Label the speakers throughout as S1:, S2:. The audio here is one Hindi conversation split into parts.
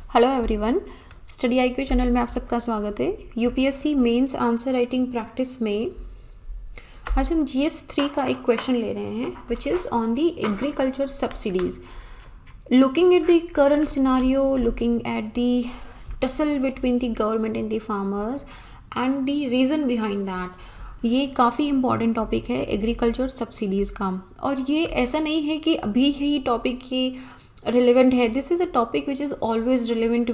S1: Hello everyone, study IQ channel में आप सबका स्वागत है। UPSC mains answer writing practice में आज हम जीएस 3 का एक क्वेश्चन ले रहे हैं which is on the agriculture subsidies. Looking at the current scenario, looking at the tussle between the government and the farmers and the reason behind that. ये काफ़ी इंपॉर्टेंट टॉपिक है एग्रीकल्चर सब्सिडीज़ का, और ये ऐसा नहीं है कि अभी ही टॉपिक ये relevant है. This is a topic which is always relevant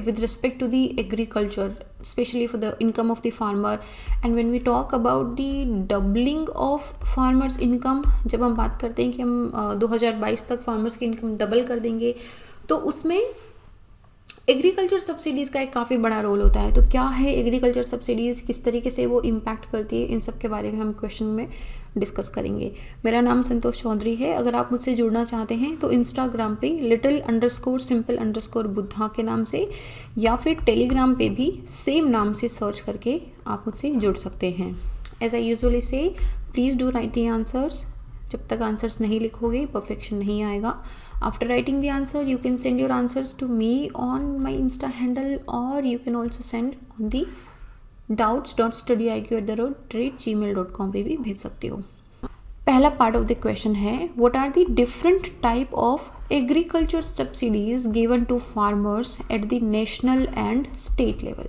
S1: with respect to the agriculture, especially for the income of the farmer. And when we talk about the doubling of farmers income, जब हम बात करते हैं कि हम 2022 तक farmers की income डबल कर देंगे, तो उसमें एग्रीकल्चर सब्सिडीज़ का एक काफ़ी बड़ा रोल होता है। तो क्या है एग्रीकल्चर सब्सिडीज़, किस तरीके से वो इम्पैक्ट करती है, इन सब के बारे में हम क्वेश्चन में डिस्कस करेंगे। मेरा नाम संतोष चौधरी है। अगर आप मुझसे जुड़ना चाहते हैं तो इंस्टाग्राम पे little_simple_बुद्धा के नाम से, या फिर टेलीग्राम पे भी सेम नाम से सर्च करके आप मुझसे जुड़ सकते हैं। एज आई यूजुअली से, please do right the answers. जब तक आंसर्स नहीं लिखोगे परफेक्शन नहीं आएगा। After writing the answer, you can send your answers to me on my Insta handle, or you can also send on the doubts.studyiq@gmail.com पे भी भेज सकते हो। पहला पार्ट ऑफ द क्वेश्चन है, what are the different type of agriculture subsidies given to farmers at the national and state level?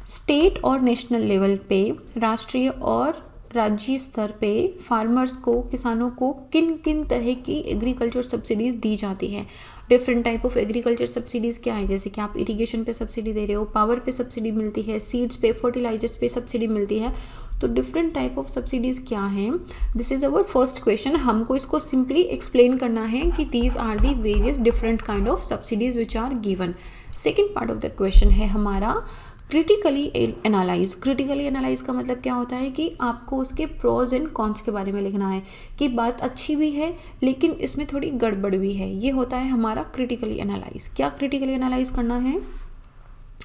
S1: State और नेशनल लेवल पे, राष्ट्रीय और राज्य स्तर पे फार्मर्स को, किसानों को किन किन तरह की एग्रीकल्चर सब्सिडीज़ दी जाती है। Different type of agriculture subsidies क्या है, जैसे कि आप इरिगेशन पे सब्सिडी दे रहे हो, पावर पे सब्सिडी मिलती है, सीड्स पे, फर्टिलाइजर्स पे सब्सिडी मिलती है। तो डिफरेंट टाइप ऑफ सब्सिडीज़ क्या हैं, this is our first question. हमको इसको सिंपली एक्सप्लेन करना है कि these are the various different kind of subsidies which are given. Second part of the question है हमारा क्रिटिकली एनालाइज। क्रिटिकली एनालाइज का मतलब क्या होता है कि आपको उसके प्रोज एंड कॉन्स के बारे में लिखना है कि बात अच्छी भी है लेकिन इसमें थोड़ी गड़बड़ भी है। ये होता है हमारा क्रिटिकली एनालाइज। क्या क्रिटिकली एनालाइज करना है?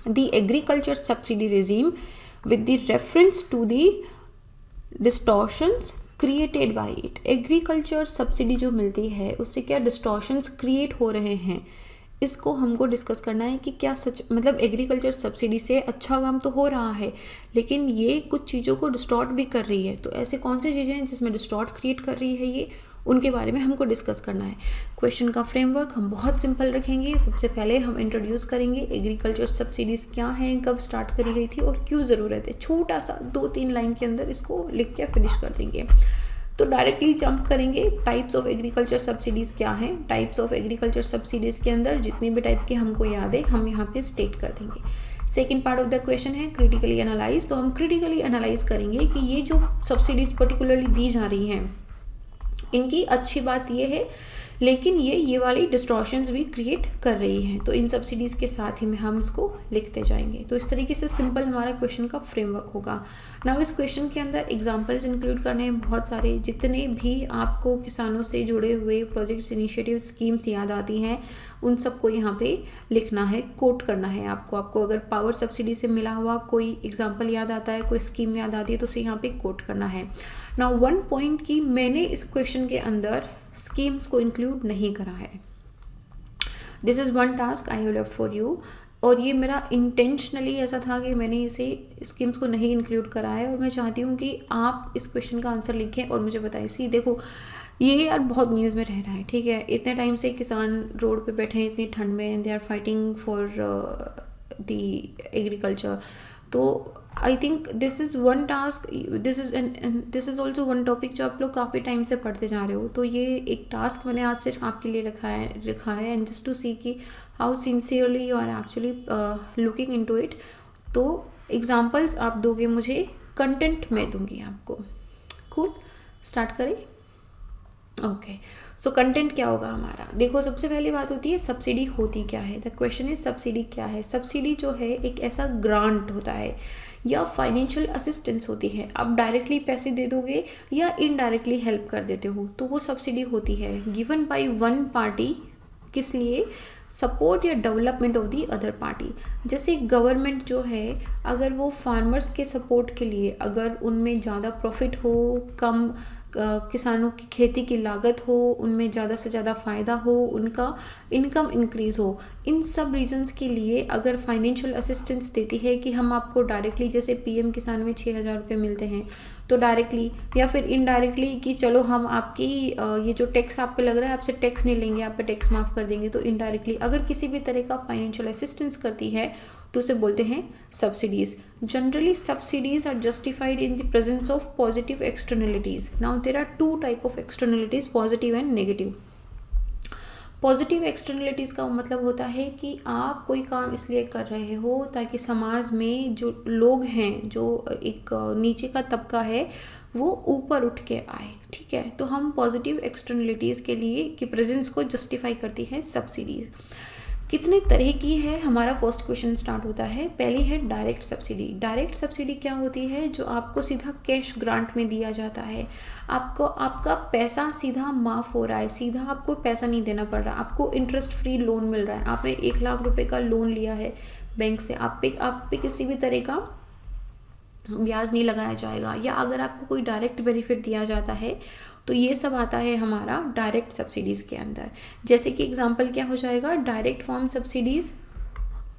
S1: The agriculture subsidy regime with the reference to the distortions created by it. Agriculture subsidy जो मिलती है उससे क्या डिस्टॉर्शंस क्रिएट हो रहे हैं, इसको हमको डिस्कस करना है कि क्या सच मतलब एग्रीकल्चर सब्सिडी से अच्छा काम तो हो रहा है लेकिन ये कुछ चीज़ों को डिस्टॉर्ट भी कर रही है। तो ऐसे कौन सी चीज़ें हैं जिसमें डिस्टॉर्ट क्रिएट कर रही है, ये उनके बारे में हमको डिस्कस करना है। क्वेश्चन का फ्रेमवर्क हम बहुत सिंपल रखेंगे। सबसे पहले हम इंट्रोड्यूस करेंगे एग्रीकल्चर सब्सिडीज़ क्या हैं, कब स्टार्ट करी गई थी और क्यों ज़रूरत है। छोटा सा 2-3 लाइन के अंदर इसको लिख के फिनिश कर देंगे। तो डायरेक्टली जंप करेंगे, टाइप्स ऑफ एग्रीकल्चर सब्सिडीज़ क्या हैं। टाइप्स ऑफ एग्रीकल्चर सब्सिडीज़ के अंदर जितनी भी टाइप के हमको याद है हम यहाँ पे स्टेट कर देंगे। Second part of the question है क्रिटिकली एनालाइज। तो हम क्रिटिकली एनालाइज करेंगे कि ये जो सब्सिडीज़ पर्टिकुलरली दी जा रही हैं इनकी अच्छी बात ये है लेकिन ये वाली डिस्टॉर्शंस भी क्रिएट कर रही हैं। तो इन सब्सिडीज़ के साथ ही में हम इसको लिखते जाएंगे। तो इस तरीके से सिंपल हमारा क्वेश्चन का फ्रेमवर्क होगा। नाउ इस क्वेश्चन के अंदर एग्जांपल्स इंक्लूड करने हैं बहुत सारे। जितने भी आपको किसानों से जुड़े हुए प्रोजेक्ट्स, इनिशिएटिव, स्कीम्स याद आती हैं उन सबको यहाँ पे लिखना है, कोट करना है आपको अगर पावर सब्सिडी से मिला हुआ कोई एग्जाम्पल याद आता है, कोई स्कीम याद आती है तो उसे यहाँ पे कोट करना है। नाउ वन पॉइंट की मैंने इस क्वेश्चन के अंदर स्कीम्स को इंक्लूड नहीं करा है। This is one task I have left for you, और ये मेरा इंटेंशनली ऐसा था कि मैंने इसे स्कीम्स को नहीं इंक्लूड करा है और मैं चाहती हूँ कि आप इस क्वेश्चन का आंसर लिखें और मुझे बताएं। सी देखो, ये यार बहुत न्यूज़ में रह रहा है, ठीक है। इतने टाइम से किसान रोड पे बैठे हैं इतनी ठंड में, they are fighting for the agriculture. तो I think this is one task, this is also one topic जो आप लोग काफ़ी टाइम से पढ़ते जा रहे हो। तो ये एक टास्क मैंने आज सिर्फ आपके लिए रखा है एंड जस्ट टू सी कि how sincerely you are actually looking into it. तो एग्जांपल्स आप दोगे मुझे, कंटेंट मैं दूंगी आपको। कूल, स्टार्ट करें। ओके, सो कंटेंट क्या होगा हमारा? देखो, सबसे पहली बात होती है सब्सिडी होती क्या है। द क्वेश्चन इज सब्सिडी क्या है। सब्सिडी जो है एक ऐसा ग्रांट होता है या फाइनेंशियल असिस्टेंस होती है। आप डायरेक्टली पैसे दे दोगे या इनडायरेक्टली हेल्प कर देते हो तो वो सब्सिडी होती है। गिवन बाय वन पार्टी, किस लिए? सपोर्ट या development of the other party. जैसे गवर्नमेंट जो है अगर वो फार्मर्स के सपोर्ट के लिए, अगर उनमें ज़्यादा प्रॉफिट हो, किसानों की खेती की लागत हो, उनमें ज़्यादा से ज़्यादा फ़ायदा हो, उनका इनकम इंक्रीज़ हो। इन सब रीजंस के लिए अगर फाइनेंशियल असिस्टेंस देती है कि हम आपको डायरेक्टली, जैसे पीएम किसान में 6,000 रुपये मिलते हैं, तो डायरेक्टली या फिर इनडायरेक्टली कि चलो हम आपकी ये जो टैक्स आप पे लग रहा है आपसे टैक्स नहीं लेंगे, आप पे टैक्स माफ़ कर देंगे, तो इनडायरेक्टली अगर किसी भी तरह का फाइनेंशियल असिस्टेंस करती है तो उसे बोलते हैं subsidies. Generally subsidies are justified in the presence of positive externalities. Now there are two type of externalities, positive and negative. Positive externalities का मतलब होता है कि आप कोई काम इसलिए कर रहे हो ताकि समाज में जो लोग हैं, जो एक नीचे का तबका है, वो ऊपर उठ के आए, ठीक है। तो हम पॉजिटिव एक्सटर्नलिटीज़ के लिए की प्रेजेंस को जस्टिफाई करती है सब्सिडीज़। कितने तरह की है, हमारा फर्स्ट क्वेश्चन स्टार्ट होता है। पहली है डायरेक्ट सब्सिडी। डायरेक्ट सब्सिडी क्या होती है? जो आपको सीधा कैश ग्रांट में दिया जाता है, आपको आपका पैसा सीधा माफ़ हो रहा है, सीधा आपको पैसा नहीं देना पड़ रहा, आपको इंटरेस्ट फ्री लोन मिल रहा है। आपने 1,00,000 रुपये का लोन लिया है बैंक से, आप पे किसी भी तरह का ब्याज नहीं लगाया जाएगा, या अगर आपको कोई डायरेक्ट बेनिफिट दिया जाता है तो ये सब आता है हमारा डायरेक्ट सब्सिडीज़ के अंदर। जैसे कि एग्जांपल क्या हो जाएगा, direct farm subsidies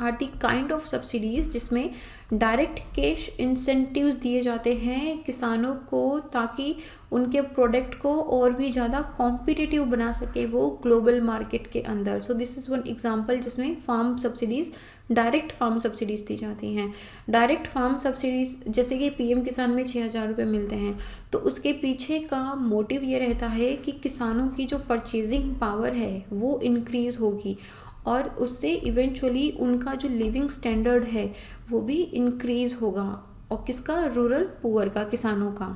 S1: are the kind of subsidies जिसमें डायरेक्ट कैश इंसेंटिव्स दिए जाते हैं किसानों को, ताकि उनके प्रोडक्ट को और भी ज़्यादा कॉम्पिटिटिव बना सके वो ग्लोबल मार्केट के अंदर। So this is one example जिसमें farm subsidies, direct farm subsidies दी जाती हैं। डायरेक्ट फार्म सब्सिडीज़ जैसे कि पीएम किसान में 6,000 रुपये मिलते हैं, तो उसके पीछे का मोटिव ये रहता है कि किसानों की जो परचेजिंग पावर है वो इंक्रीज़ होगी, और उससे इवेंचुअली उनका जो लिविंग स्टैंडर्ड है वो भी इंक्रीज़ होगा, और किसका? रूरल पुअर का, किसानों का।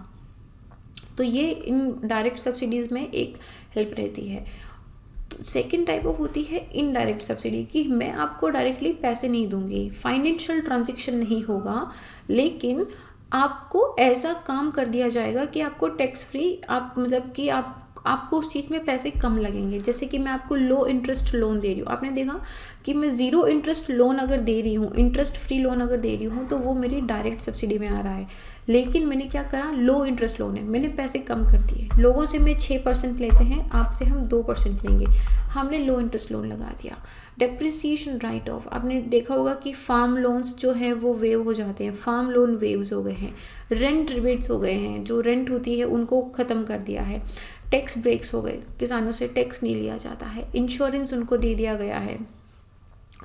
S1: तो ये इन डायरेक्ट सब्सिडीज़ में एक हेल्प रहती है। तो सेकेंड टाइप ऑफ होती है इनडायरेक्ट सब्सिडी, कि मैं आपको डायरेक्टली पैसे नहीं दूंगी, फाइनेंशियल ट्रांजेक्शन नहीं होगा, लेकिन आपको ऐसा काम कर दिया जाएगा कि आपको टैक्स फ्री, आप मतलब कि आपको उस चीज़ में पैसे कम लगेंगे। जैसे कि मैं आपको लो इंटरेस्ट लोन दे रही हूँ, आपने देखा कि मैं ज़ीरो इंटरेस्ट लोन अगर दे रही हूँ, इंटरेस्ट फ्री लोन अगर दे रही हूँ, तो वो मेरी डायरेक्ट सब्सिडी में आ रहा है। लेकिन मैंने क्या करा, लो इंटरेस्ट लोन है, मैंने पैसे कम कर दिए, लोगों से मैं 6% लेते हैं, आपसे हम 2% लेंगे, हमने लो इंटरेस्ट लोन लगा दिया। डेप्रिसिएशन राइट ऑफ, आपने देखा होगा कि फार्म लोन्स जो हैं वो वेव हो जाते हैं, फार्म लोन वेव्स हो गए हैं, रेंट रिबेट्स हो गए हैं, जो रेंट होती है उनको ख़त्म कर दिया है, टैक्स ब्रेक्स हो गए, किसानों से टैक्स नहीं लिया जाता है, इंश्योरेंस उनको दे दिया गया है।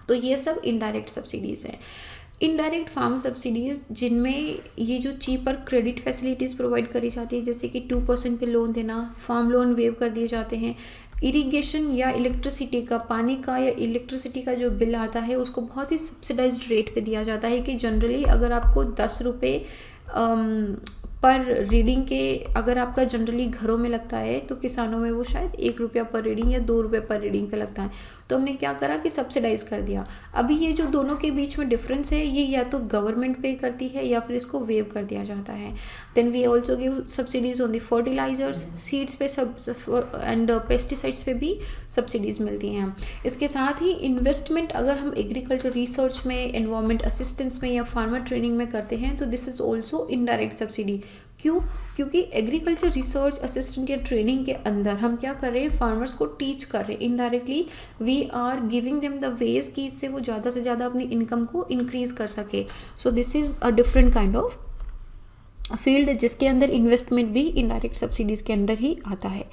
S1: तो ये सब इनडायरेक्ट सब्सिडीज़ हैं। इनडायरेक्ट फार्म सब्सिडीज़ जिनमें ये जो चीपर क्रेडिट फैसिलिटीज़ प्रोवाइड करी जाती है, जैसे कि 2% पे लोन देना, फार्म लोन वेव कर दिए जाते हैं, इरिगेशन या इलेक्ट्रिसिटी का, पानी का या इलेक्ट्रिसिटी का जो बिल आता है उसको बहुत ही सब्सिडाइज्ड रेट पे दिया जाता है, कि जनरली अगर आपको 10 रुपये पर रीडिंग के अगर आपका जनरली घरों में लगता है, तो किसानों में वो शायद 1 रुपया पर रीडिंग या 2 रुपये पर रीडिंग पे लगता है। तो हमने क्या करा कि सब्सिडाइज कर दिया। अभी ये जो दोनों के बीच में डिफरेंस है, ये या तो गवर्नमेंट पे करती है या फिर इसको वेव कर दिया जाता है। Then we also give subsidies on the fertilisers, seeds पे एंड पेस्टिसाइड्स पे भी सब्सिडीज़ मिलती हैं। इसके साथ ही इन्वेस्टमेंट अगर हम एग्रीकल्चर रिसर्च में, एनवायरमेंट असिस्टेंस में या फार्मर ट्रेनिंग में करते हैं, तो this is also indirect subsidy. क्यों? क्योंकि एग्रीकल्चर रिसर्च असिस्टेंट या ट्रेनिंग के अंदर हम क्या कर रहे हैं, फार्मर्स को टीच कर रहे हैं। Indirectly we are giving them the wage कि इससे वो ज़्यादा से ज़्यादा अपनी इनकम को इंक्रीज कर सके। सो this is a different kind of field जिसके अंदर इन्वेस्टमेंट भी इनडायरेक्ट सब्सिडीज़ के अंदर ही आता है।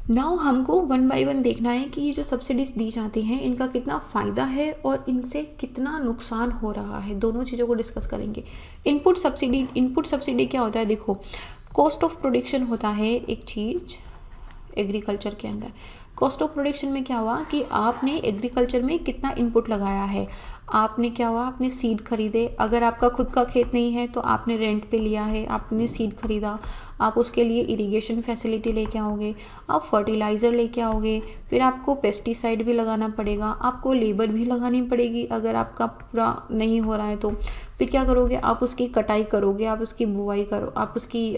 S1: नाउ हमको 1 बाय 1 देखना है कि ये जो सब्सिडीज़ दी जाती हैं इनका कितना फ़ायदा है और इनसे कितना नुकसान हो रहा है, दोनों चीज़ों को डिस्कस करेंगे। इनपुट सब्सिडी क्या होता है? देखो, कॉस्ट ऑफ प्रोडक्शन होता है एक चीज़ एग्रीकल्चर के अंदर। कॉस्ट ऑफ प्रोडक्शन में क्या हुआ कि आपने एग्रीकल्चर में कितना इनपुट लगाया है, आपने क्या हुआ, आपने सीड खरीदे, अगर आपका खुद का खेत नहीं है तो आपने रेंट पे लिया है, आपने सीड खरीदा, आप उसके लिए इरिगेशन फैसिलिटी लेके आओगे, आप फर्टिलाइज़र लेके आओगे, फिर आपको पेस्टिसाइड भी लगाना पड़ेगा, आपको लेबर भी लगानी पड़ेगी अगर आपका पूरा नहीं हो रहा है तो। फिर क्या करोगे, आप उसकी कटाई करोगे, आप उसकी बुआई करो, आप उसकी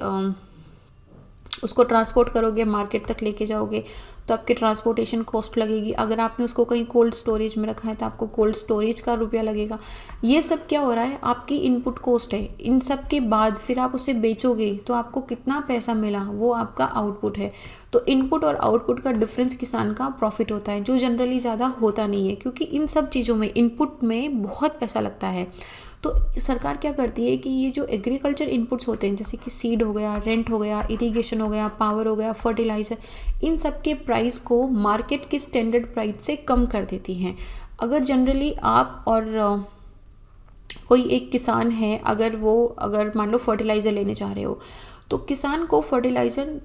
S1: उसको ट्रांसपोर्ट करोगे, मार्केट तक लेके जाओगे तो आपकी ट्रांसपोर्टेशन कॉस्ट लगेगी। अगर आपने उसको कहीं कोल्ड स्टोरेज में रखा है तो आपको कोल्ड स्टोरेज का रुपया लगेगा। ये सब क्या हो रहा है, आपकी इनपुट कॉस्ट है। इन सब के बाद फिर आप उसे बेचोगे तो आपको कितना पैसा मिला, वो आपका आउटपुट है। तो इनपुट और आउटपुट का डिफरेंस किसान का प्रॉफिट होता है, जो जनरली ज़्यादा होता नहीं है, क्योंकि इन सब चीज़ों में इनपुट में बहुत पैसा लगता है। तो सरकार क्या करती है कि ये जो एग्रीकल्चर इनपुट्स होते हैं, जैसे कि सीड हो गया, रेंट हो गया, इरिगेशन हो गया, पावर हो गया, फर्टिलाइज़र, इन सब के प्राइस को मार्केट के स्टैंडर्ड प्राइस से कम कर देती हैं। अगर जनरली आप और कोई एक किसान है, अगर मान लो फर्टिलाइज़र लेने जा रहे हो, तो किसान को फर्टिलाइज़र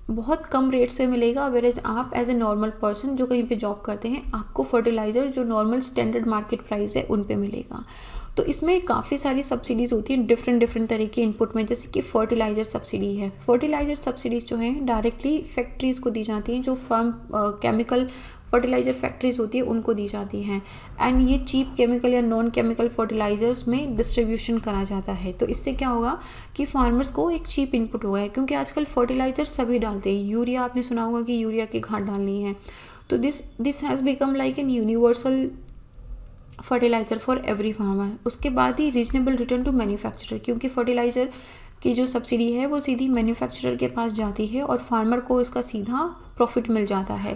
S1: बहुत कम रेट्स पे मिलेगा, वेरेज आप एज ए नॉर्मल पर्सन जो कहीं पे जॉब करते हैं, आपको फर्टिलाइज़र जो नॉर्मल स्टैंडर्ड मार्केट प्राइस है उन पे मिलेगा। तो इसमें काफ़ी सारी सब्सिडीज़ होती हैं डिफरेंट तरह के इनपुट में, जैसे कि फर्टिलाइज़र सब्सिडी है। फर्टिलाइज़र सब्सिडीज़ जो हैं डायरेक्टली फैक्ट्रीज़ को दी जाती हैं, जो फार्म केमिकल फर्टिलाइज़र फैक्ट्रीज़ होती है उनको दी जाती हैं। एंड ये चीप केमिकल या नॉन केमिकल फर्टिलाइज़र्स में डिस्ट्रीब्यूशन करा जाता है। तो इससे क्या होगा कि फार्मर्स को एक चीप इनपुट होगा, क्योंकि आजकल फर्टिलाइज़र सभी डालते हैं। यूरिया, आपने सुना होगा कि यूरिया की घाट डालनी है, तो this has become like an universal fertiliser for every farmer. उसके बाद ही रीजनेबल रिटर्न टू मैन्युफैक्चरर, क्योंकि फर्टिलाइज़र की जो सब्सिडी है वो सीधी मैन्युफैक्चरर के पास जाती है और फार्मर को इसका सीधा प्रॉफिट मिल जाता है।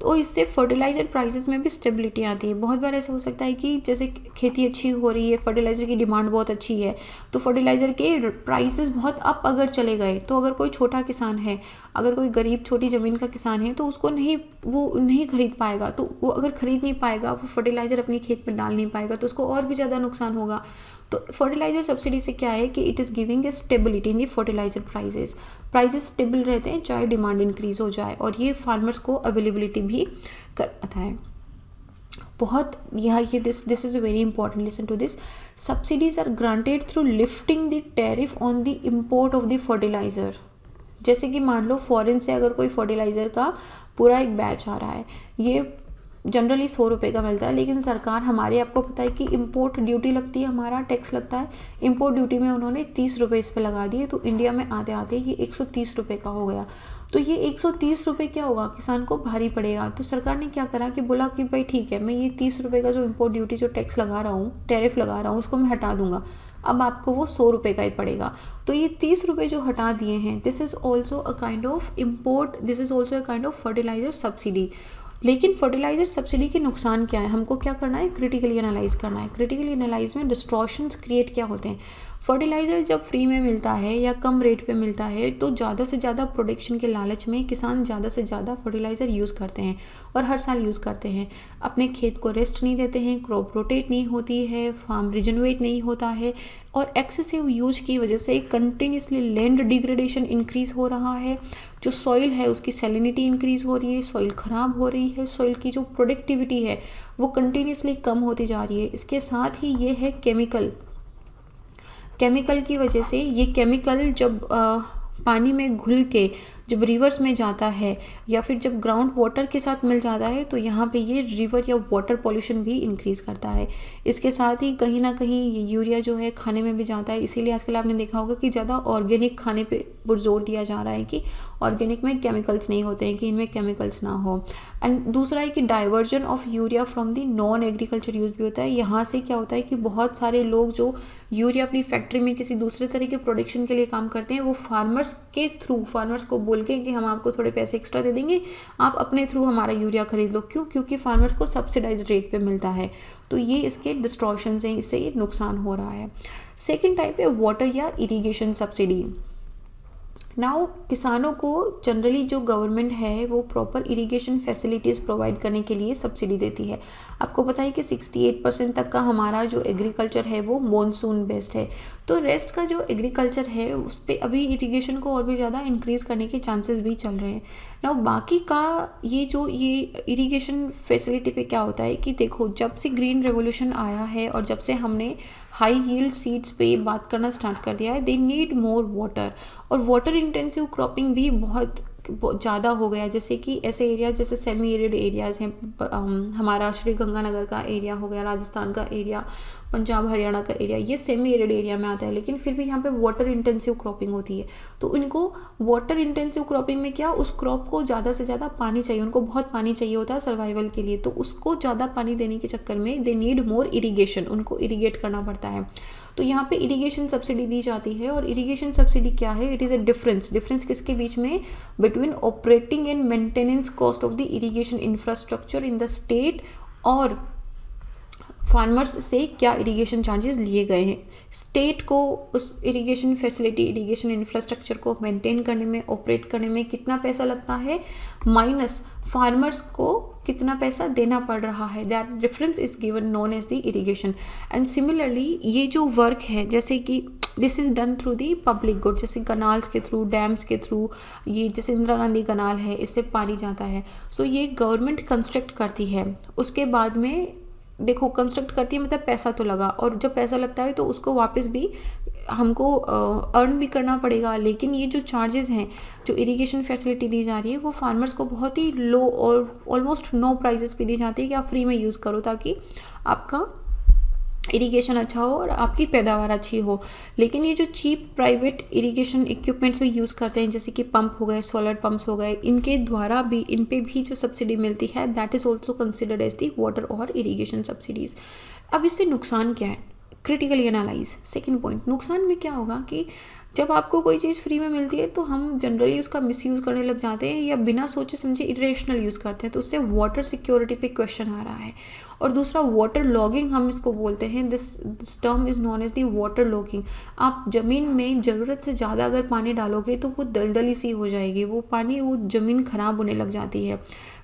S1: तो इससे फर्टिलाइज़र प्राइसेस में भी स्टेबिलिटी आती है। बहुत बार ऐसा हो सकता है कि जैसे खेती अच्छी हो रही है, फर्टिलाइज़र की डिमांड बहुत अच्छी है, तो फर्टिलाइज़र के प्राइसेस बहुत अप अगर चले गए, तो अगर कोई छोटा किसान है, अगर कोई गरीब छोटी ज़मीन का किसान है, तो उसको वो नहीं खरीद पाएगा। तो वो अगर खरीद नहीं पाएगा, वो फर्टिलाइज़र अपने खेत में डाल नहीं पाएगा, तो उसको और भी ज़्यादा नुकसान होगा। तो फर्टिलाइज़र सब्सिडी से क्या है कि it is giving a stability in the fertiliser prices stable रहते हैं, चाहे डिमांड इंक्रीज़ हो जाए, और ये फार्मर्स को अवेलेबिलिटी भी करता है। बहुत ये this is a very important, listen to this. Subsidies are granted through lifting the tariff on the import of the fertiliser. जैसे कि मान लो फॉरेन से अगर कोई फर्टिलाइज़र का पूरा एक बैच आ रहा है, ये जनरली 100 रुपये का मिलता है, लेकिन सरकार हमारे, आपको पता है कि इंपोर्ट ड्यूटी लगती है, हमारा टैक्स लगता है, इंपोर्ट ड्यूटी में उन्होंने 30 रुपये इस पर लगा दिए, तो इंडिया में आते आते ये 130 रुपये का हो गया। तो ये 130 रुपये क्या होगा, किसान को भारी पड़ेगा। तो सरकार ने क्या करा कि बोला कि भाई ठीक है, मैं ये 30 रुपये का जो इंपोर्ट ड्यूटी जो टैक्स लगा रहा हूँ, टैरिफ लगा रहा हूँ, उसको मैं हटा दूंगा, अब आपको वो 100 रुपये का ही पड़ेगा। तो ये 30 रुपये जो हटा दिए हैं, this is also a kind of fertiliser subsidy. लेकिन फर्टिलाइज़र सब्सिडी के नुकसान क्या है, हमको क्या करना है, क्रिटिकली एनालाइज करना है। क्रिटिकली एनालाइज में डिस्टॉर्शंस क्रिएट क्या होते हैं। फर्टिलाइज़र जब फ्री में मिलता है या कम रेट पे मिलता है, तो ज़्यादा से ज़्यादा प्रोडक्शन के लालच में किसान ज़्यादा से ज़्यादा फर्टिलाइज़र यूज़ करते हैं, और हर साल यूज़ करते हैं। अपने खेत को रेस्ट नहीं देते हैं, क्रॉप रोटेट नहीं होती है, फार्म रिजनवेट नहीं होता है, और एक्सेसिव यूज की वजह से कंटिन्यूसली लैंड डिग्रेडेशन इंक्रीज़ हो रहा है। जो सॉइल है उसकी सैलिनिटी इंक्रीज़ हो रही है, सॉइल ख़राब हो रही है, सॉइल की जो प्रोडक्टिविटी है वो कंटिन्यूसली कम होती जा रही है। इसके साथ ही ये है केमिकल की वजह से, ये केमिकल जब पानी में घुल के जब रिवर्स में जाता है या फिर जब ग्राउंड वाटर के साथ मिल जाता है, तो यहाँ पे ये रिवर या वाटर पॉल्यूशन भी इंक्रीज़ करता है। इसके साथ ही कहीं ना कहीं ये यूरिया जो है खाने में भी जाता है, इसीलिए आजकल आपने देखा होगा कि ज़्यादा ऑर्गेनिक खाने पे जोर दिया जा रहा है कि ऑर्गेनिक में केमिकल्स नहीं होते हैं, कि इनमें केमिकल्स ना हो। एंड दूसरा है कि diversion of urea from the non agriculture use भी होता है। यहाँ से क्या होता है कि बहुत सारे लोग जो यूरिया अपनी फैक्ट्री में किसी दूसरे तरह के प्रोडक्शन के लिए काम करते हैं, वो फार्मर्स के थ्रू, फार्मर्स को बोल के कि हम आपको थोड़े पैसे एक्स्ट्रा दे देंगे, आप अपने थ्रू हमारा यूरिया खरीद लो। क्यों? क्योंकि फार्मर्स को सब्सिडाइज रेट पे मिलता है। तो ये इसके डिस्टॉर्शंस हैं, इससे ये नुकसान हो रहा है। सेकेंड टाइप है वाटर या इरीगेशन सब्सिडी। नाउ किसानों को जनरली जो गवर्नमेंट है वो प्रॉपर इरिगेशन फैसिलिटीज़ प्रोवाइड करने के लिए सब्सिडी देती है। आपको पता है कि 68% तक का हमारा जो एग्रीकल्चर है वो मॉनसून बेस्ड है। तो रेस्ट का जो एग्रीकल्चर है उस पर अभी इरिगेशन को और भी ज़्यादा इंक्रीज़ करने के चांसेस भी चल रहे हैं। नाउ बाकी का ये इरिगेशन फैसिलिटी पे क्या होता है कि देखो, जब से ग्रीन रेवोल्यूशन आया है और जब से हमने हाई यील्ड सीड्स पे बात करना स्टार्ट कर दिया है, दे नीड मोर वाटर, और वाटर इंटेंसिव क्रॉपिंग भी बहुत बहुत ज़्यादा हो गया, जैसे कि ऐसे एरिया जैसे सेमी एरिड एरियाज़ हैं, हमारा श्री गंगानगर का एरिया हो गया, राजस्थान का एरिया, पंजाब हरियाणा का एरिया, ये सेमी एरिड एरिया में आता है, लेकिन फिर भी यहाँ पे वाटर इंटेंसिव क्रॉपिंग होती है। तो इनको वाटर इंटेंसिव क्रॉपिंग में क्या, उस क्रॉप को ज़्यादा से ज़्यादा पानी चाहिए, उनको बहुत पानी चाहिए होता है सर्वाइवल के लिए, तो उसको ज़्यादा पानी देने के चक्कर में दे नीड मोर इरीगेशन, उनको इरीगेट करना पड़ता है। तो यहाँ पे इरीगेशन सब्सिडी दी जाती है। और इरीगेशन सब्सिडी क्या है, इट इज़ अ डिफरेंस किसके बीच में, between operating and maintenance cost of the irrigation infrastructure in the state और फार्मर्स से क्या इरिगेशन चार्जेस लिए गए हैं। स्टेट को उस इरिगेशन फैसिलिटी, इरिगेशन इंफ्रास्ट्रक्चर को मेंटेन करने में, ऑपरेट करने में कितना पैसा लगता है, माइनस फार्मर्स को कितना पैसा देना पड़ रहा है, that difference is given known as the irrigation. And similarly ये जो वर्क है, जैसे कि this is done through the public good, जैसे कनाल्स के थ्रू, डैम्स के थ्रू, ये जैसे इंदिरा गांधी कनाल है, इससे पानी जाता है, सो ये गवर्नमेंट कंस्ट्रक्ट करती है। उसके बाद में देखो कंस्ट्रक्ट करती है मतलब पैसा तो लगा, और जब पैसा लगता है तो उसको वापस भी हमको अर्न भी करना पड़ेगा। लेकिन ये जो चार्जेस हैं, जो इरिगेशन फैसिलिटी दी जा रही है, वो फार्मर्स को बहुत ही लो और ऑलमोस्ट नो प्राइजेस पे दी जाती है कि आप फ्री में यूज़ करो ताकि आपका इरिगेशन अच्छा हो और आपकी पैदावार अच्छी हो। लेकिन ये जो चीप प्राइवेट इरिगेशन इक्विपमेंट्स भी यूज़ करते हैं, जैसे कि पंप हो गए, सोलर पंप्स हो गए, इनके द्वारा भी, इन पे भी जो सब्सिडी मिलती है, that is also considered as the water और इरिगेशन सब्सिडीज़। अब इससे नुकसान क्या है, क्रिटिकली एनालाइज। सेकेंड पॉइंट, नुकसान में क्या होगा कि जब आपको कोई चीज़ फ्री में मिलती है तो हम जनरली उसका मिसयूज़ करने लग जाते हैं या बिना सोचे समझे इरेशनल यूज़ करते हैं, तो उससे वाटर सिक्योरिटी पे क्वेश्चन आ रहा है। और दूसरा वाटर लॉगिंग हम इसको बोलते हैं, this term is known as the water logging. आप ज़मीन में ज़रूरत से ज़्यादा अगर पानी डालोगे तो वो दलदली सी हो जाएगी, वो पानी, वो ज़मीन ख़राब होने लग जाती है।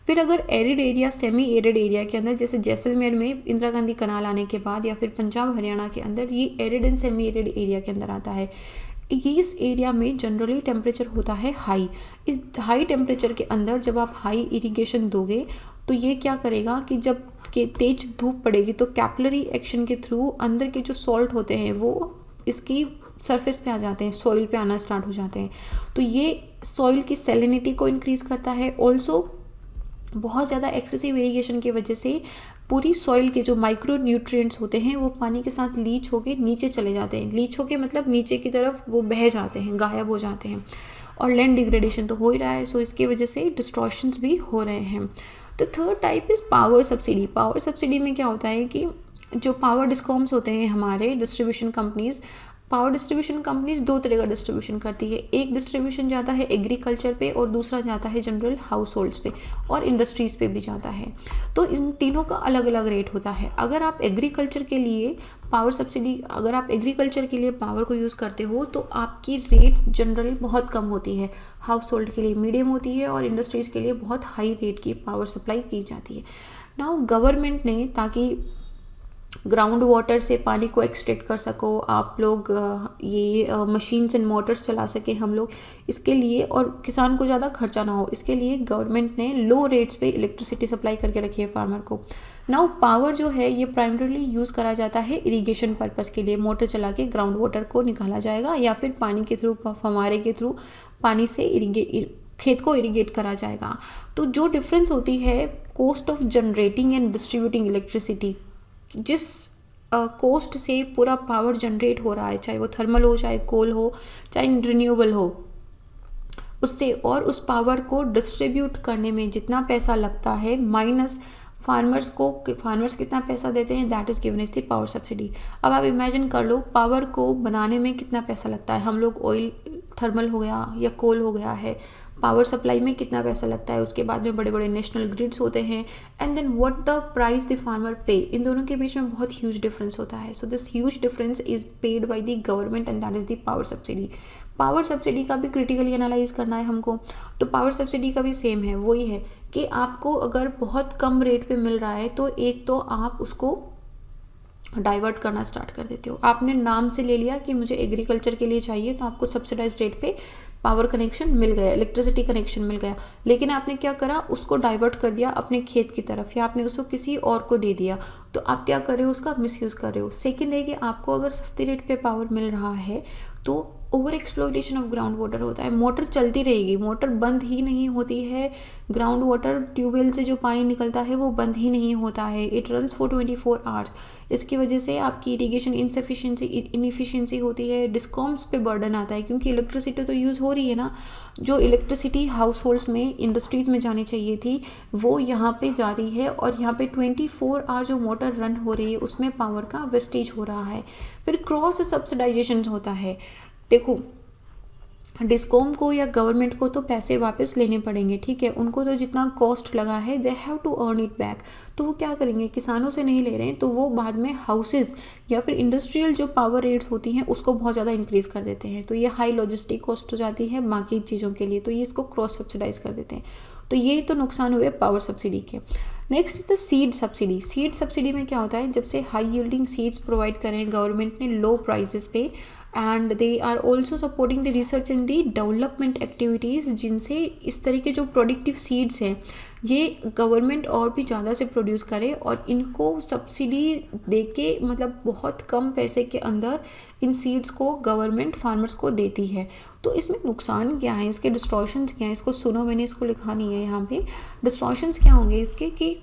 S1: फिर अगर arid area, semi arid area के अंदर, जैसे जैसलमेर में इंदिरा गांधी कनाल आने के बाद, या फिर पंजाब हरियाणा के अंदर, ये arid and semi arid area के अंदर आता है। इस एरिया में जनरली टेम्परेचर होता है हाई। इस हाई टेम्परेचर के अंदर जब आप हाई इरिगेशन दोगे तो ये क्या करेगा कि जब के तेज धूप पड़ेगी तो कैपिलरी एक्शन के थ्रू अंदर के जो सॉल्ट होते हैं वो इसकी सरफेस पे आ जाते हैं, सॉइल पे आना स्टार्ट हो जाते हैं। तो ये सॉइल की सैलिनिटी को इंक्रीज़ करता है। ऑल्सो बहुत ज़्यादा एक्सेसिव इरिगेशन की वजह से पूरी सॉइल के जो माइक्रो न्यूट्रिएंट्स होते हैं वो पानी के साथ लीच होके नीचे चले जाते हैं। लीच होके मतलब नीचे की तरफ वो बह जाते हैं, गायब हो जाते हैं। और लैंड डिग्रेडेशन तो हो ही रहा है, सो इसकी वजह से डिस्ट्रॉशंस भी हो रहे हैं। The third type is power subsidy. Power subsidy में क्या होता है कि जो पावर डिस्कॉम्स होते हैं, हमारे distribution companies, power distribution companies दो तरह का डिस्ट्रीब्यूशन करती है। एक डिस्ट्रीब्यूशन जाता है एग्रीकल्चर पे और दूसरा जाता है जनरल हाउस होल्ड्स पे और इंडस्ट्रीज़ पे भी जाता है। तो इन तीनों का अलग अलग रेट होता है। अगर आप एग्रीकल्चर के लिए पावर सब्सिडी, अगर आप एग्रीकल्चर के लिए पावर को यूज़ करते हो तो आपकी रेट जनरली बहुत कम होती है, हाउस होल्ड के लिए मीडियम होती है और इंडस्ट्रीज़ के लिए बहुत हाई रेट की पावर सप्लाई की जाती है। नाउ गवर्नमेंट ने, ताकि ग्राउंड वाटर से पानी को एक्सट्रैक्ट कर सको आप लोग, ये मशीन्स एंड मोटर्स चला सके हम लोग, इसके लिए, और किसान को ज़्यादा खर्चा ना हो, इसके लिए गवर्नमेंट ने लो रेट्स पे इलेक्ट्रिसिटी सप्लाई करके रखी है फार्मर को। नाउ पावर जो है ये प्राइमरीली यूज़ करा जाता है इरिगेशन पर्पज़ के लिए। मोटर चला के ग्राउंड वाटर को निकाला जाएगा या फिर पानी के थ्रू, फव्वारे के थ्रू पानी से खेत को इरिगेट करा जाएगा। तो जो डिफरेंस होती है cost of generating and distributing electricity, जिस कोस्ट से पूरा पावर जनरेट हो रहा है, चाहे वो थर्मल हो, चाहे कोल हो, चाहे रिन्यूएबल हो, उससे, और उस पावर को डिस्ट्रीब्यूट करने में जितना पैसा लगता है माइनस फार्मर्स कितना पैसा देते हैं, that is given as the power subsidy. अब आप इमेजिन कर लो पावर को बनाने में कितना पैसा लगता है। हम लोग ऑयल, थर्मल हो गया या कोल हो गया है, पावर सप्लाई में कितना पैसा लगता है, उसके बाद में बड़े बड़े नेशनल ग्रिड्स होते हैं, and then what the price the farmer pay, इन दोनों के बीच में बहुत ह्यूज डिफरेंस होता है। So this huge difference is paid by the government and that is the power subsidy. Power subsidy का भी क्रिटिकली एनालाइज करना है हमको, तो पावर सब्सिडी का भी सेम है, वही है कि आपको अगर बहुत कम रेट पे मिल रहा है तो एक तो आप उसको डाइवर्ट करना स्टार्ट कर देते हो। आपने नाम से ले लिया कि मुझे एग्रीकल्चर के लिए चाहिए तो आपको सब्सिडाइज रेट पे पावर कनेक्शन मिल गया, इलेक्ट्रिसिटी कनेक्शन मिल गया, लेकिन आपने क्या करा, उसको डाइवर्ट कर दिया अपने खेत की तरफ या आपने उसको किसी और को दे दिया, तो आप क्या कर रहे हो, उसका मिसयूज़ कर रहे हो। सेकंड है कि आपको अगर सस्ती रेट पे पावर मिल रहा है तो over exploitation of ground water होता है, मोटर चलती रहेगी, मोटर बंद ही नहीं होती है, ग्राउंड वाटर ट्यूबवेल से जो पानी निकलता है वो बंद ही नहीं होता है, इट रन्स फॉर 24 आवर्स। इसकी वजह से आपकी इरिगेशन इनएफिशिएंसी होती है, डिस्कॉम्स पे बर्डन आता है, क्योंकि इलेक्ट्रिसिटी तो यूज़ हो रही है ना, जो इलेक्ट्रिसिटी हाउस होल्ड्स में इंडस्ट्रीज़ में जानी चाहिए थी वो यहाँ पे जा रही है, और यहाँ पे 24 आवर जो मोटर रन हो रही है उसमें पावर का वेस्टेज हो रहा है। फिर क्रॉस सब्सिडाइजेशन होता है। देखो, डिस्कॉम को या गवर्नमेंट को तो पैसे वापस लेने पड़ेंगे, ठीक है, उनको तो जितना कॉस्ट लगा है they have to earn it back. तो वो क्या करेंगे, किसानों से नहीं ले रहे हैं तो वो बाद में हाउसेज या फिर इंडस्ट्रियल जो पावर रेट्स होती हैं उसको बहुत ज़्यादा इंक्रीज़ कर देते हैं, तो ये हाई लॉजिस्टिक कॉस्ट हो जाती है बाकी चीज़ों के लिए, तो ये इसको क्रॉस सब्सिडाइज कर देते हैं। तो ये तो नुकसान हुए पावर सब्सिडी के। Next is the seed subsidy. Seed subsidy में क्या होता है, जब से हाई यील्डिंग सीड्स प्रोवाइड करें गवर्नमेंट ने लो प्राइसेस पे, and they are also supporting the research in the development activities, जिनसे इस तरह के जो प्रोडक्टिव सीड्स हैं ये गवर्नमेंट और भी ज़्यादा से प्रोड्यूस करे और इनको सब्सिडी देके, मतलब बहुत कम पैसे के अंदर इन सीड्स को गवर्नमेंट फार्मर्स को देती है। तो इसमें नुकसान क्या है, इसके डिस्ट्रॉशंस क्या हैं, इसको सुनो, मैंने इसको लिखा नहीं है यहाँ पे। डिस्ट्रॉशंस क्या होंगे इसके कि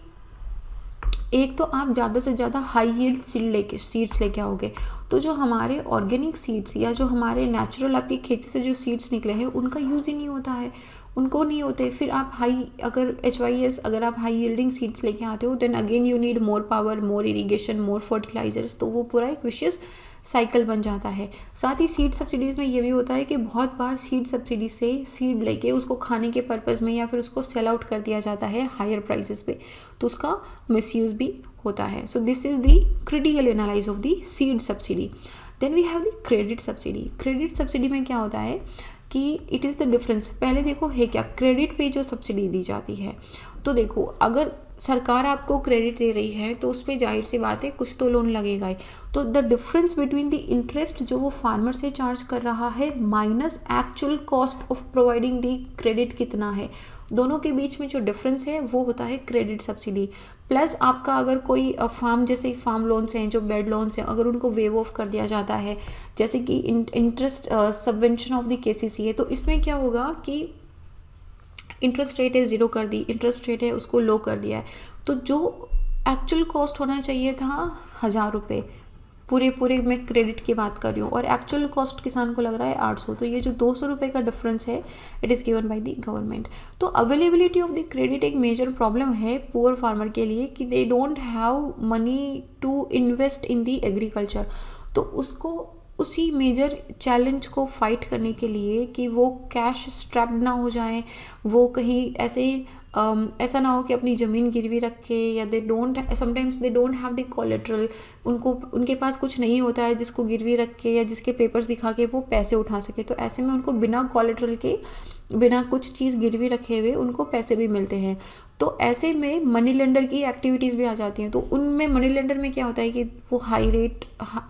S1: एक तो आप ज़्यादा से ज़्यादा हाई यील्ड सीड्स लेके आओगे, तो जो हमारे ऑर्गेनिक सीड्स या जो हमारे नेचुरल आपकी खेती से जो सीड्स निकले हैं उनका यूज़ ही नहीं होता है, उनको नहीं होते। फिर आप अगर HYS अगर आप हाई यील्डिंग सीड्स लेके आते हो then again you need more power, more irrigation, more fertilisers, तो वो पूरा एक विशियस साइकिल बन जाता है। साथ ही सीड सब्सिडीज़ में ये भी होता है कि बहुत बार सीड सब्सिडी से सीड लेके उसको खाने के पर्पज़ में या फिर उसको सेल आउट कर दिया जाता है हायर प्राइसेस पे, तो उसका मिसयूज़ भी होता है। So this is the critical analysis of the seed subsidy. Then we have the credit subsidy. Credit subsidy में क्या होता है कि इट इज़ द डिफरेंस। पहले देखो है क्या, क्रेडिट पे जो सब्सिडी दी जाती है, तो देखो अगर सरकार आपको क्रेडिट दे रही है तो उस पर जाहिर सी बात है कुछ तो लोन लगेगा ही, तो the difference between the interest जो वो फार्मर से चार्ज कर रहा है minus actual cost of providing the credit कितना है, दोनों के बीच में जो डिफरेंस है वो होता है क्रेडिट सब्सिडी। प्लस आपका अगर कोई फार्म, जैसे फार्म लोन्स हैं, जो बेड लोन्स हैं, अगर उनको वेव ऑफ कर दिया जाता है, जैसे कि interest subvention of the KCC है, तो इसमें क्या होगा कि इंटरेस्ट रेट है 0 कर दी, इंटरेस्ट रेट है उसको लो कर दिया है, तो जो एक्चुअल कॉस्ट होना चाहिए था 1000 रुपये, पूरे मैं क्रेडिट की बात कर रही हूँ, और एक्चुअल कॉस्ट किसान को लग रहा है 800, तो ये जो 200 रुपये का डिफरेंस है it is given by the government. तो अवेलेबिलिटी ऑफ द क्रेडिट एक मेजर प्रॉब्लम है पुअर फार्मर के लिए कि they don't have money to invest in the agriculture. तो उसको उसी मेजर चैलेंज को फाइट करने के लिए कि वो कैश स्ट्रैप्ड ना हो जाए, वो कहीं ऐसा ना हो कि अपनी ज़मीन गिरवी रख के, या sometimes they don't have the collateral, उनके पास कुछ नहीं होता है जिसको गिरवी रख के या जिसके पेपर्स दिखा के वो पैसे उठा सके, तो ऐसे में उनको बिना कोलेट्रल के, बिना कुछ चीज़ गिरवी रखे हुए उनको पैसे भी मिलते हैं। तो ऐसे में मनी लेंडर की एक्टिविटीज़ भी आ जाती हैं। तो उनमें मनी लेंडर में क्या होता है कि वो हाई रेट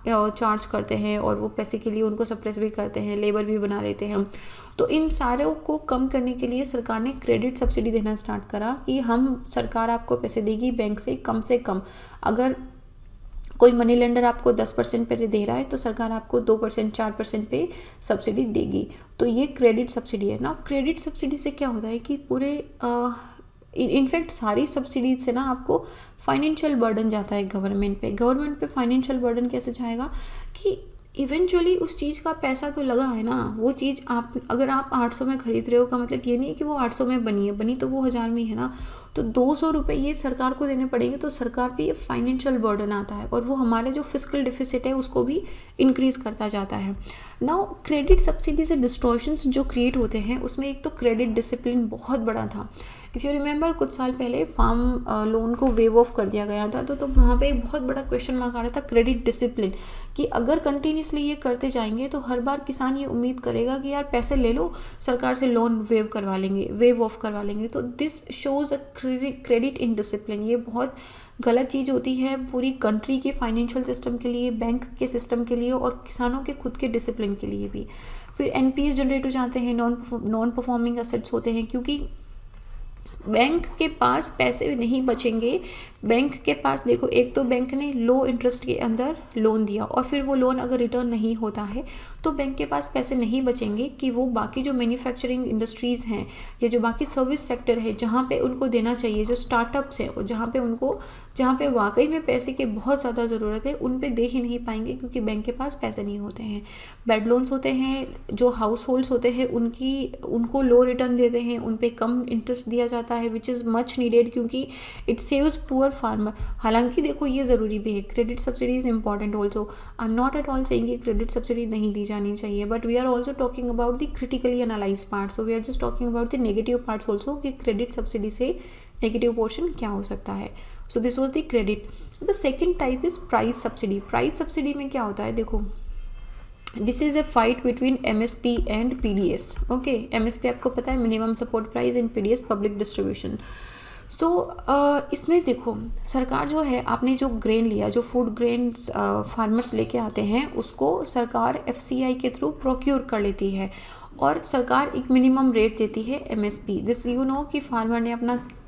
S1: चार्ज करते हैं और वो पैसे के लिए उनको सप्रेस भी करते हैं, लेबर भी बना लेते हैं। तो इन सारों को कम करने के लिए सरकार ने क्रेडिट सब्सिडी देना स्टार्ट करा कि सरकार आपको पैसे देगी बैंक से कम। अगर कोई मनी लेंडर आपको 10% पे दे रहा है तो सरकार आपको 2%, 4% पे सब्सिडी देगी। तो ये क्रेडिट सब्सिडी है ना। क्रेडिट सब्सिडी से क्या होता है कि पूरे इनफैक्ट सारी सब्सिडीज से ना आपको फाइनेंशियल बर्डन जाता है गवर्नमेंट पे फाइनेंशियल बर्डन कैसे जाएगा कि इवेंचुअली उस चीज़ का पैसा तो लगा है ना, वो चीज़ अगर आप 800 में खरीद रहे हो का मतलब ये नहीं है कि वो 800 में बनी तो वो 1000 में है ना, तो 200 रुपये ये सरकार को देने पड़ेंगे, तो सरकार पे ये फाइनेंशियल बर्डन आता है और वो हमारे जो फिस्कल डिफिसिट है उसको भी इंक्रीज़ करता जाता है। नाउ क्रेडिट सब्सिडी से डिस्टॉर्शंस जो क्रिएट होते हैं उसमें एक तो क्रेडिट डिसिप्लिन बहुत बड़ा था। इफ़ यू रिमेंबर कुछ साल पहले फार्म लोन को वेव ऑफ कर दिया गया था, तो वहाँ पे एक बहुत बड़ा क्वेश्चन मार्क आ रहा था क्रेडिट डिसिप्लिन, कि अगर कंटिन्यूसली ये करते जाएंगे तो हर बार किसान ये उम्मीद करेगा कि यार पैसे ले लो, सरकार से लोन वेव ऑफ करवा लेंगे। तो this shows a credit in discipline. ये बहुत गलत चीज़ होती है पूरी कंट्री के फाइनेंशियल सिस्टम के लिए, बैंक के सिस्टम के लिए और किसानों के खुद के डिसिप्लिन के लिए भी। फिर NPS जनरेट हो जाते हैं, नॉन परफॉर्मिंग एसेट्स होते हैं, क्योंकि बैंक के पास पैसे नहीं बचेंगे। बैंक के पास देखो, एक तो बैंक ने लो इंटरेस्ट के अंदर लोन दिया और फिर वो लोन अगर रिटर्न नहीं होता है तो बैंक के पास पैसे नहीं बचेंगे कि वो बाकी जो मैन्युफैक्चरिंग इंडस्ट्रीज़ हैं या जो बाकी सर्विस सेक्टर है जहाँ पे उनको देना चाहिए, जो स्टार्टअप्स हैं और जहाँ पे वाकई में पैसे की बहुत ज़्यादा ज़रूरत है, उन पे दे ही नहीं पाएंगे क्योंकि बैंक के पास पैसे नहीं होते हैं। बेड लोन्स होते हैं, जो हाउस होल्ड्स होते हैं उनको लो रिटर्न देते हैं, उन पे कम इंटरेस्ट दिया जाता है विच इज़ मच नीडेड क्योंकि इट सेव्स पुअर फार्मर। हालांकि देखो ये ज़रूरी भी है, credit subsidy is important also. I am not at all saying कि क्रेडिट सब्सिडी नहीं दी जानी चाहिए, but we are also talking about the critically analyse part, so we are just talking about the negative parts also कि क्रेडिट सब्सिडी से नेगेटिव पोर्शन क्या हो सकता है। So this was the credit. The second type is price subsidy. Price subsidy में क्या होता है, देखो this is a fight between MSP and PDS। Okay, MSP आपको पता है मिनिमम सपोर्ट प्राइस, इन PDS पब्लिक डिस्ट्रीब्यूशन। सो इसमें देखो सरकार जो है, आपने जो ग्रेन लिया, जो फूड ग्रेन्स फार्मर्स लेके आते हैं उसको सरकार FCI के थ्रू प्रोक्योर कर लेती है और सरकार एक मिनिमम रेट देती है MSP। दिस यू नो कि फार्मर ने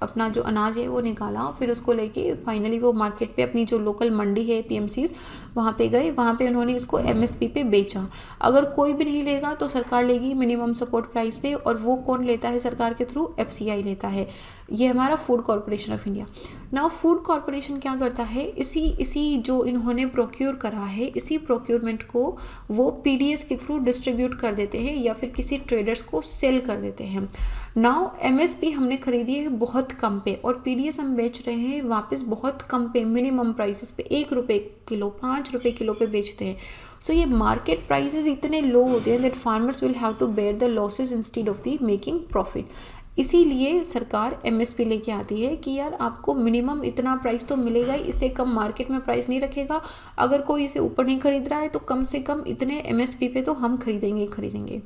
S1: अपना जो अनाज है वो निकाला, फिर उसको लेके फाइनली वो मार्केट पे अपनी जो लोकल मंडी है PMCs वहाँ पे गए, वहाँ पे उन्होंने इसको MSP पे बेचा। अगर कोई भी नहीं लेगा तो सरकार लेगी मिनिमम सपोर्ट प्राइस पे, और वो कौन लेता है सरकार के थ्रू, FCI लेता है। ये हमारा food corporation of India. Now food corporation क्या करता है, इसी जो इन्होंने प्रोक्योर करा है, इसी प्रोक्योरमेंट को वो PDS के थ्रू डिस्ट्रीब्यूट कर देते हैं या फिर किसी ट्रेडर्स को सेल कर देते हैं। नाउ MSP हमने खरीदी है बहुत कम पे और PDS हम बेच रहे हैं वापस बहुत कम पे, मिनिमम प्राइसेस पे, 1 रुपये किलो, 5 रुपये किलो पे बेचते हैं। सो ये मार्केट प्राइसेस इतने लो होते हैं that farmers will have to bear the losses instead of the making profit. इसीलिए सरकार MSP लेके आती है कि यार आपको मिनिमम इतना प्राइस तो मिलेगा ही, इससे कम मार्केट में प्राइस नहीं रखेगा। अगर कोई इसे ऊपर नहीं खरीद रहा है तो कम से कम इतने MSP पे तो हम खरीदेंगे।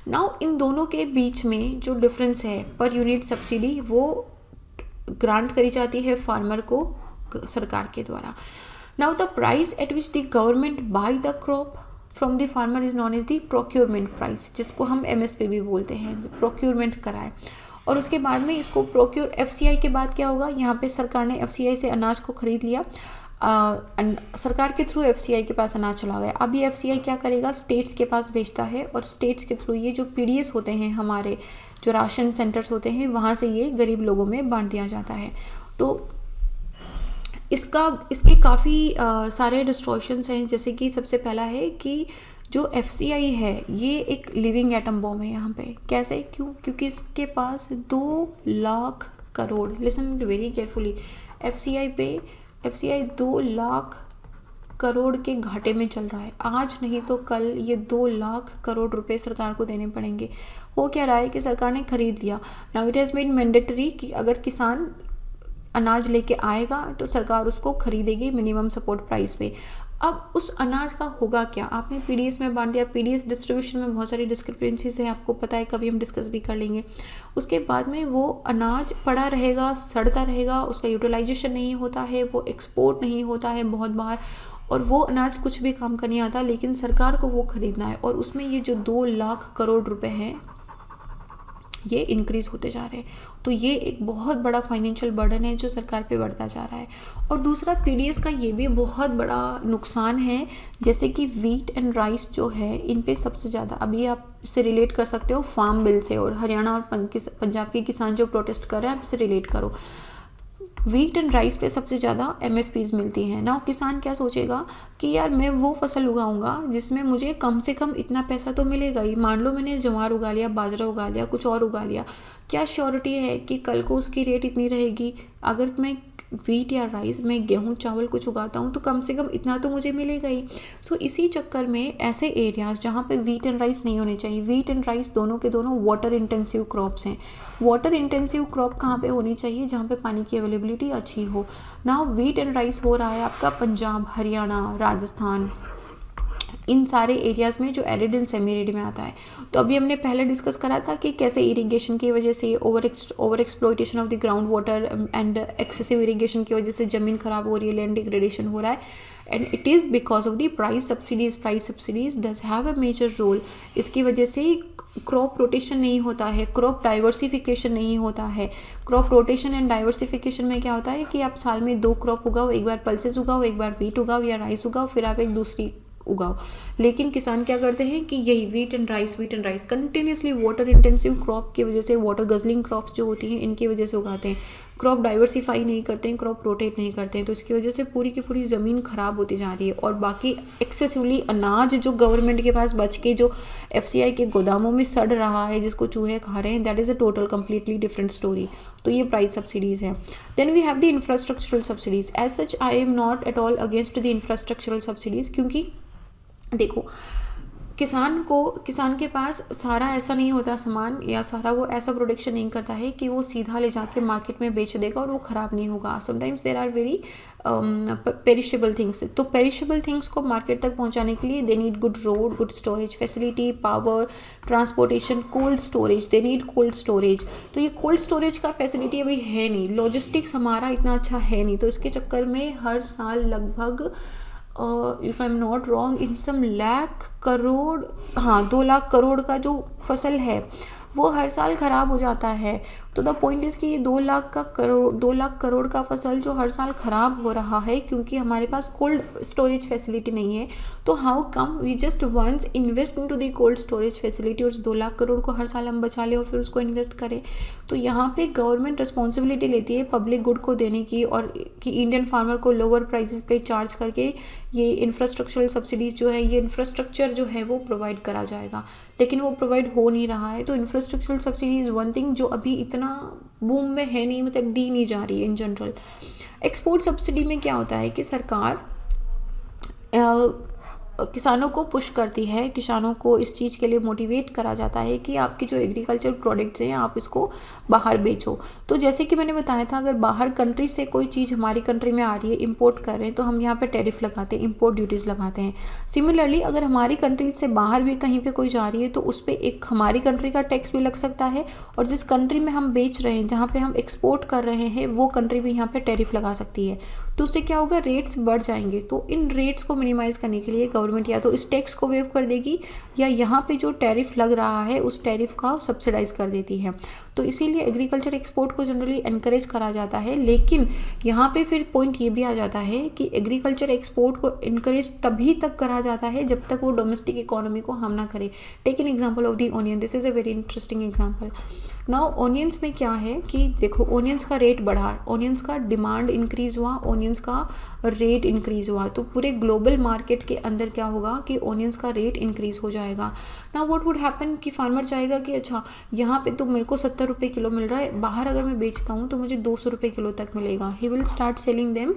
S1: नाउ इन दोनों के बीच में जो डिफरेंस है पर यूनिट सब्सिडी, वो ग्रांट करी जाती है फार्मर को सरकार के द्वारा। Now the price at which the government buy the crop from the farmer is known as the procurement price, जिसको हम MSP भी बोलते हैं, प्रोक्योरमेंट कराए। और उसके बाद में इसको प्रोक्योर FCI के बाद क्या होगा, यहाँ पे सरकार ने FCI से अनाज को खरीद लिया, सरकार के थ्रू FCI के पास अनाज चला गया। अब ये FCI क्या करेगा, स्टेट्स के पास भेजता है और स्टेट्स के थ्रू ये जो PDS होते हैं, हमारे जो राशन सेंटर्स होते हैं, वहाँ से ये गरीब लोगों में बांट दिया जाता है। तो इसके काफ़ी सारे डिस्ट्रॉयशंस हैं, जैसे कि सबसे पहला है कि जो FCI है ये एक लिविंग एटम बॉम्ब है यहाँ पे। कैसे, क्योंकि इसके पास 2 lakh crore, listen very carefully, FCI 2 lakh crore के घाटे में चल रहा है। आज नहीं तो कल ये 2 लाख करोड़ रुपए सरकार को देने पड़ेंगे। हो क्या रहा है कि सरकार ने खरीद लिया। Now it has made mandatory कि अगर किसान अनाज लेके आएगा तो सरकार उसको खरीदेगी मिनिमम सपोर्ट प्राइस पे। अब उस अनाज का होगा क्या, आपने PDS में बांट दिया, PDS डिस्ट्रीब्यूशन में बहुत सारी डिस्क्रिपेंसीज हैं, आपको पता है, कभी हम डिस्कस भी कर लेंगे। उसके बाद में वो अनाज पड़ा रहेगा, सड़ता रहेगा, उसका यूटिलाइजेशन नहीं होता है, वो एक्सपोर्ट नहीं होता है बहुत बार, और वो अनाज कुछ भी काम का नहीं आता, लेकिन सरकार को वो खरीदना है और उसमें ये जो 2 लाख करोड़ रुपए हैं ये इंक्रीज़ होते जा रहे हैं। तो ये एक बहुत बड़ा फाइनेंशियल बर्डन है जो सरकार पे बढ़ता जा रहा है। और दूसरा PDS का ये भी बहुत बड़ा नुकसान है, जैसे कि वीट एंड राइस जो है इन पे सबसे ज़्यादा, अभी आप इससे रिलेट कर सकते हो फार्म बिल से, और हरियाणा और पंजाब के किसान जो प्रोटेस्ट कर रहे हैं आप इससे रिलेट करो। वीट एंड राइस पे सबसे ज़्यादा MSPs मिलती हैं ना। किसान क्या सोचेगा कि यार मैं वो फसल उगाऊंगा जिसमें मुझे कम से कम इतना पैसा तो मिलेगा ही। मान लो मैंने ज्वार उगा लिया, बाजरा उगा लिया, कुछ और उगा लिया, क्या श्योरिटी है कि कल को उसकी रेट इतनी रहेगी। अगर मैं वीट या राइस में गेहूं चावल कुछ उगाता हूं तो कम से कम इतना तो मुझे मिलेगा ही। सो इसी चक्कर में ऐसे एरियाज जहां पे वीट एंड राइस नहीं होने चाहिए, वीट एंड राइस दोनों के दोनों वाटर इंटेंसिव क्रॉप्स हैं। वाटर इंटेंसिव क्रॉप कहाँ पे होनी चाहिए, जहाँ पे पानी की अवेलेबिलिटी अच्छी हो। नाउ वीट एंड राइस हो रहा है आपका पंजाब, हरियाणा, राजस्थान, इन सारे एरियाज़ में जो एरिड एंड सेमी एरिड में आता है। तो अभी हमने पहले डिस्कस करा था कि कैसे इरिगेशन की वजह से over exploitation of the ground water and excessive irrigation की वजह से ज़मीन खराब हो रही है, लैंड डिग्रेडेशन हो रहा है, and it is because of the price subsidies does have a major role. इसकी वजह से क्रॉप रोटेशन नहीं होता है, क्रॉप डाइवर्सिफिकेशन नहीं होता है। क्रॉप रोटेशन एंड डाइवर्सिफिकेशन में क्या होता है कि आप साल में 2 क्रॉप उगाओ, एक बार पल्सेस उगाओ, एक बार व्हीट उगाओ या राइस उगाओ, फिर आप एक दूसरी उगाओ। लेकिन किसान क्या करते हैं कि यही wheat and rice continuously water intensive crop की वजह से, वाटर गजलिंग क्रॉप्स जो होती हैं इनकी वजह से उगाते हैं। क्रॉप डाइवर्सिफाई नहीं करते हैं, क्रॉप रोटेट नहीं करते हैं, तो इसकी वजह से पूरी की पूरी ज़मीन ख़राब होती जा रही है। और बाकी एक्सेसिवली अनाज जो गवर्नमेंट के पास बच के जो FCI के गोदामों में सड़ रहा है, जिसको चूहे खा रहे हैं, that is a total completely different story. तो ये प्राइस सब्सिडीज़ हैं। Then we have the infrastructural subsidies. As such I am not at all against the infrastructural subsidies, क्योंकि देखो किसान के पास सारा ऐसा नहीं होता सामान, या सारा वो ऐसा प्रोडक्शन नहीं करता है कि वो सीधा ले जाके मार्केट में बेच देगा और वो ख़राब नहीं होगा। Sometimes there are very perishable things. तो पेरिशेबल थिंग्स को मार्केट तक पहुंचाने के लिए they need good road, good storage facility, power, transportation, cold storage, they need cold storage. तो ये कोल्ड स्टोरेज का फैसिलिटी अभी है नहीं, लॉजिस्टिक्स हमारा इतना अच्छा है नहीं, तो इसके चक्कर में हर साल लगभग if I am not wrong in some lakh crore, हाँ 2 लाख करोड़ का जो फसल है वो हर साल ख़राब हो जाता है। तो द पॉइंट इज़ कि ये 2 लाख करोड़ का फसल जो हर साल ख़राब हो रहा है क्योंकि हमारे पास कोल्ड स्टोरेज फैसिलिटी नहीं है। तो how come we just once invest into the cold storage facility और उस 2 लाख करोड़ को हर साल हम बचा लें और फिर उसको इन्वेस्ट करें। तो यहाँ पे गवर्नमेंट रिस्पॉन्सिबिलिटी लेती है पब्लिक गुड को देने की, और कि इंडियन फार्मर को लोअर प्राइसेस पे चार्ज करके ये इंफ्रास्ट्रक्चरल सब्सिडीज़ जो है, ये इंफ्रास्ट्रक्चर जो है वो प्रोवाइड करा जाएगा, लेकिन वो प्रोवाइड हो नहीं रहा है। तो infrastructural subsidy is one thing जो अभी इतना बूम में है नहीं, मतलब दी नहीं जा रही है इन जनरल। एक्सपोर्ट सब्सिडी में क्या होता है कि सरकार किसानों को पुश करती है, किसानों को इस चीज़ के लिए मोटिवेट करा जाता है कि आपके जो एग्रीकल्चर प्रोडक्ट्स हैं आप इसको बाहर बेचो। तो जैसे कि मैंने बताया था, अगर बाहर कंट्री से कोई चीज़ हमारी कंट्री में आ रही है, इंपोर्ट कर रहे हैं, तो हम यहाँ पे टैरिफ लगाते हैं, इंपोर्ट ड्यूटीज़ लगाते हैं। सिमिलरली अगर हमारी कंट्री से बाहर भी कहीं पे कोई जा रही है तो उस पर एक हमारी कंट्री का टैक्स भी लग सकता है, और जिस कंट्री में हम बेच रहे हैं, जहाँ पर हम एक्सपोर्ट कर रहे हैं, वो कंट्री भी यहाँ पर टैरिफ लगा सकती है। तो उससे क्या होगा, रेट्स बढ़ जाएंगे। तो इन रेट्स को मिनिमाइज़ करने के लिए गवर्नमेंट या तो इस टैक्स को वेव कर देगी, या यहाँ पे जो टैरिफ लग रहा है उस टैरिफ का सब्सिडाइज कर देती है। तो इसीलिए एग्रीकल्चर एक्सपोर्ट को जनरली एनकरेज करा जाता है। लेकिन यहाँ पे फिर पॉइंट ये भी आ जाता है कि एग्रीकल्चर एक्सपोर्ट को इनकरेज तभी तक करा जाता है जब तक वो डोमेस्टिक इकोनॉमी को हार्म ना करे। Take an example of the onion, this is a very interesting example. Now onions में क्या है कि देखो, ऑनियंस का रेट बढ़ा, ऑनियंस का डिमांड इंक्रीज़ हुआ, ऑनियंस का रेट इंक्रीज़ हुआ, तो पूरे ग्लोबल मार्केट के अंदर क्या होगा कि ऑनियंस का रेट इंक्रीज़ हो जाएगा। नाउ व्हाट वुड हैपन कि फार्मर चाहेगा कि अच्छा यहाँ पे तो मेरे को 70 रुपये किलो मिल रहा है, बाहर अगर मैं बेचता हूँ तो मुझे 200 रुपये किलो तक मिलेगा। He will start selling them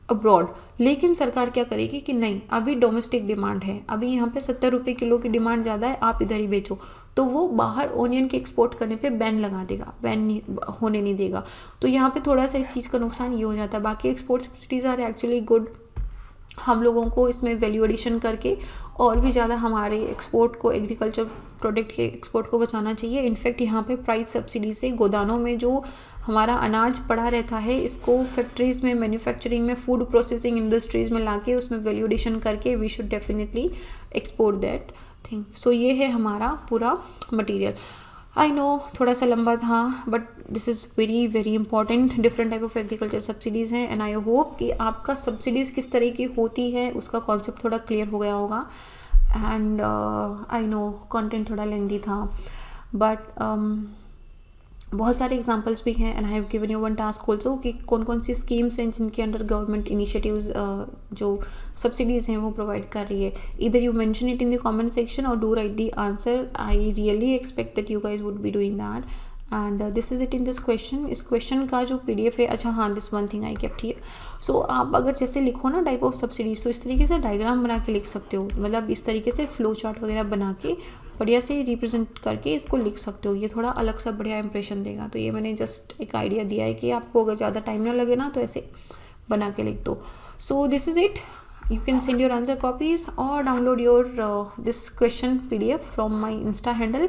S1: abroad. लेकिन सरकार क्या करेगी कि नहीं, अभी डोमेस्टिक डिमांड है, अभी यहाँ पे 70 रुपये किलो की डिमांड ज़्यादा है, आप इधर ही बेचो। तो वो बाहर ओनियन के एक्सपोर्ट करने पे बैन लगा देगा, बैन नहीं होने नहीं देगा। तो यहाँ पे थोड़ा सा इस चीज़ का नुकसान ये हो जाता है। बाकी export subsidies are actually good. हम लोगों को इसमें वैल्यू एडिशन करके और भी ज़्यादा हमारे एक्सपोर्ट को, एग्रीकल्चर प्रोडक्ट के एक्सपोर्ट को बचाना चाहिए। इनफैक्ट यहाँ पे प्राइस सब्सिडी से गोदानों में जो हमारा अनाज पड़ा रहता है, इसको फैक्ट्रीज़ में, मैन्युफैक्चरिंग में, फूड प्रोसेसिंग इंडस्ट्रीज़ में लाके उसमें वैल्यू एडिशन करके we should definitely export that thing. सो ये है हमारा पूरा मटीरियल। आई नो थोड़ा सा लंबा था, but this is very very important. Different type of agriculture subsidies हैं, एंड आई होप कि आपका सब्सिडीज़ किस तरह की होती है उसका कॉन्सेप्ट थोड़ा क्लियर हो गया होगा। एंड आई नो कंटेंट थोड़ा लेंदी था, बट बहुत सारे एग्जांपल्स भी हैं, and I have given you one task also कि कौन कौन सी स्कीम्स हैं जिनके अंडर गवर्नमेंट इनिशिएटिव्स जो सब्सिडीज़ हैं वो प्रोवाइड कर रही है। इधर you mention it in the comment section और do write the answer. I really expect that you guys would be doing that, and this is it in this question. इस क्वेश्चन का जो PDF है, अच्छा हाँ, this one thing I kept here. So आप अगर जैसे लिखो ना टाइप ऑफ सब्सिडीज, तो इस तरीके से डायग्राम बना के लिख सकते हो, मतलब इस तरीके से फ्लो चार्ट वगैरह बना के बढ़िया से रिप्रेजेंट करके इसको लिख सकते हो। ये थोड़ा अलग सा बढ़िया इंप्रेशन देगा। तो ये मैंने जस्ट एक आइडिया दिया है कि आपको अगर ज़्यादा टाइम ना लगे ना तो ऐसे बना के लिख दो। सो this is it. You can send your answer copies or download your this question PDF from my Insta handle,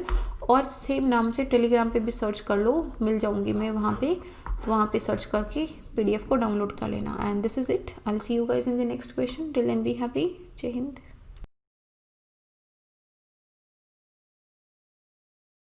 S1: और सेम नाम से टेलीग्राम पे भी सर्च कर लो, मिल जाऊंगी मैं वहाँ पे, तो वहाँ पे सर्च करके PDF को डाउनलोड कर लेना. And this is it. I will see you guys in the next question. Till then be happy. Jai Hind.